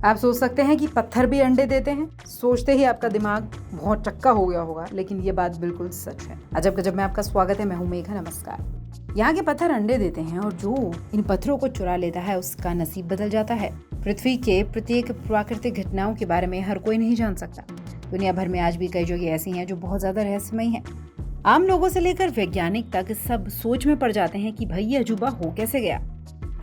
आप सोच सकते हैं कि पत्थर भी अंडे देते हैं। सोचते ही आपका दिमाग बहुत चक्का हो गया होगा, लेकिन ये बात बिल्कुल सच है। अजब गजब में आपका स्वागत है। मैं हूं मेघा, नमस्कार। यहाँ के पत्थर अंडे देते हैं और जो इन पत्थरों को चुरा लेता है उसका नसीब बदल जाता है। पृथ्वी के प्रत्येक प्राकृतिक घटनाओं के बारे में हर कोई नहीं जान सकता। दुनिया भर में आज भी कई जगह ऐसी हैं जो बहुत ज्यादा रहस्यमयी हैं। आम लोगों से लेकर वैज्ञानिक तक सब सोच में पड़ जाते हैं कि भाई ये अजूबा हो कैसे गया।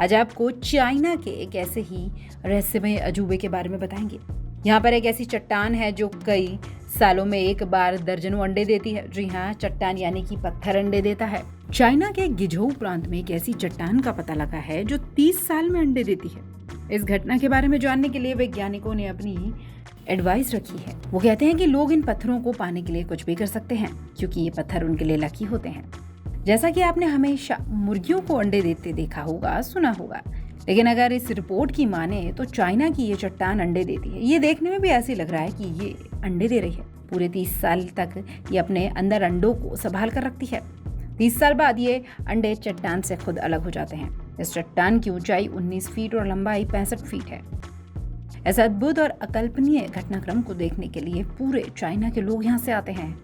आज आपको चाइना के एक ऐसे ही रहस्यमय अजूबे के बारे में बताएंगे। यहाँ पर एक ऐसी चट्टान है जो कई सालों में एक बार दर्जनों अंडे देती है। जी हाँ, चट्टान यानी कि पत्थर अंडे देता है। चाइना के गिझोउ प्रांत में एक ऐसी चट्टान का पता लगा है जो 30 साल में अंडे देती है। इस घटना के बारे में जानने के लिए वैज्ञानिकों ने अपनी एडवाइस रखी है। वो कहते हैं कि लोग इन पत्थरों को पाने के लिए कुछ भी कर सकते हैं, क्योंकि ये पत्थर उनके लिए लकी होते हैं। जैसा कि आपने हमेशा मुर्गियों को अंडे देते देखा होगा, सुना होगा, लेकिन अगर इस रिपोर्ट की माने तो चाइना की ये चट्टान अंडे देती है। ये देखने में भी ऐसे लग रहा है कि ये अंडे दे रही है। पूरे 30 साल तक ये अपने अंदर अंडों को संभाल कर रखती है। 30 साल बाद ये अंडे चट्टान से खुद अलग हो जाते हैं। इस चट्टान की ऊंचाई 19 फीट और लंबाई 65 फीट है। ऐसा अद्भुत और अकल्पनीय घटनाक्रम को देखने के लिए पूरे चाइना के लोग यहाँ से आते हैं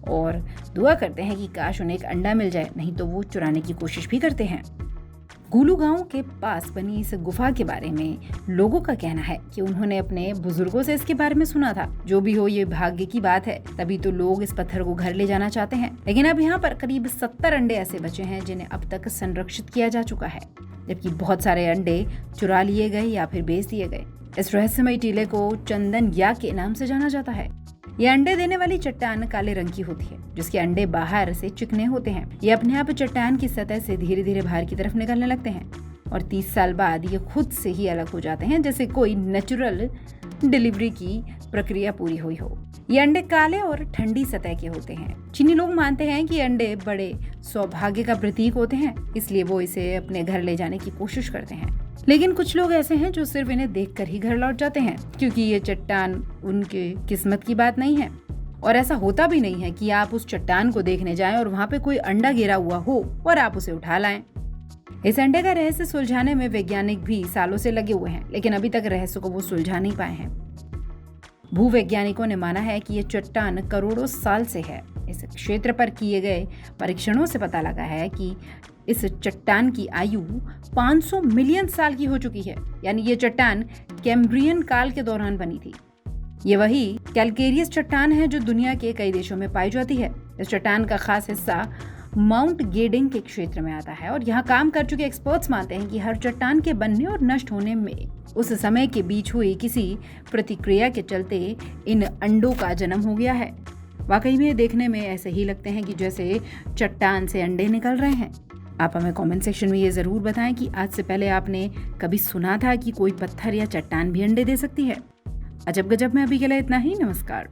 और दुआ करते हैं कि काश उन्हें एक अंडा मिल जाए, नहीं तो वो चुराने की कोशिश भी करते हैं। गुलू गांव के पास बनी इस गुफा के बारे में लोगों का कहना है कि उन्होंने अपने बुजुर्गों से इसके बारे में सुना था। जो भी हो, ये भाग्य की बात है, तभी तो लोग इस पत्थर को घर ले जाना चाहते हैं। लेकिन अब यहाँ पर करीब 70 अंडे ऐसे बचे हैं जिन्हें अब तक संरक्षित किया जा चुका है, जबकि बहुत सारे अंडे चुरा लिए गए या फिर बेच दिए गए। इस रहस्यमयी टीले को चंदन या के नाम से जाना जाता है। ये अंडे देने वाली चट्टान काले रंग की होती है, जिसके अंडे बाहर से चिकने होते हैं। ये अपने आप चट्टान की सतह से धीरे धीरे बाहर की तरफ निकलने लगते हैं और 30 साल बाद ये खुद से ही अलग हो जाते हैं, जैसे कोई नेचुरल डिलीवरी की प्रक्रिया पूरी हुई हो। ये अंडे काले और ठंडी सतह के होते हैं। चीनी लोग मानते हैं कि अंडे बड़े सौभाग्य का प्रतीक होते हैं, इसलिए वो इसे अपने घर ले जाने की कोशिश करते हैं। लेकिन कुछ लोग ऐसे हैं जो सिर्फ इन्हें देखकर ही घर लौट जाते हैं, क्योंकि ये चट्टान उनके किस्मत की बात नहीं है। और ऐसा होता भी नहीं है कि आप उस चट्टान को देखने जाएं और वहाँ पे कोई अंडा गिरा हुआ हो और आप उसे उठा लाएं। इस अंडे का रहस्य सुलझाने में वैज्ञानिक भी सालों से लगे हुए हैं, लेकिन अभी तक रहस्य को वो सुलझा नहीं पाए हैं। भूवैज्ञानिकों ने माना है कि ये चट्टान करोड़ों साल से है। इस क्षेत्र पर किए गए परीक्षणों से पता लगा है कि इस चट्टान की आयु 500 मिलियन साल की हो चुकी है। यानी ये चट्टान कैम्ब्रियन काल के दौरान बनी थी। ये वही कैलकेरियस चट्टान है जो दुनिया के कई देशों में पाई जाती है। इस चट्टान का खास हिस्सा माउंट गेडिंग के क्षेत्र में आता है और यहाँ काम कर चुके एक्सपर्ट्स मानते हैं कि हर चट्टान के बनने और नष्ट होने में उस समय के बीच हुई किसी प्रतिक्रिया के चलते इन अंडों का जन्म हो गया है। वाकई में देखने में ऐसे ही लगते हैं कि जैसे चट्टान से अंडे निकल रहे हैं। आप हमें कमेंट सेक्शन में ये ज़रूर बताएं कि आज से पहले आपने कभी सुना था कि कोई पत्थर या चट्टान भी अंडे दे सकती है। अजब गजब में अभी के लिए इतना ही। नमस्कार।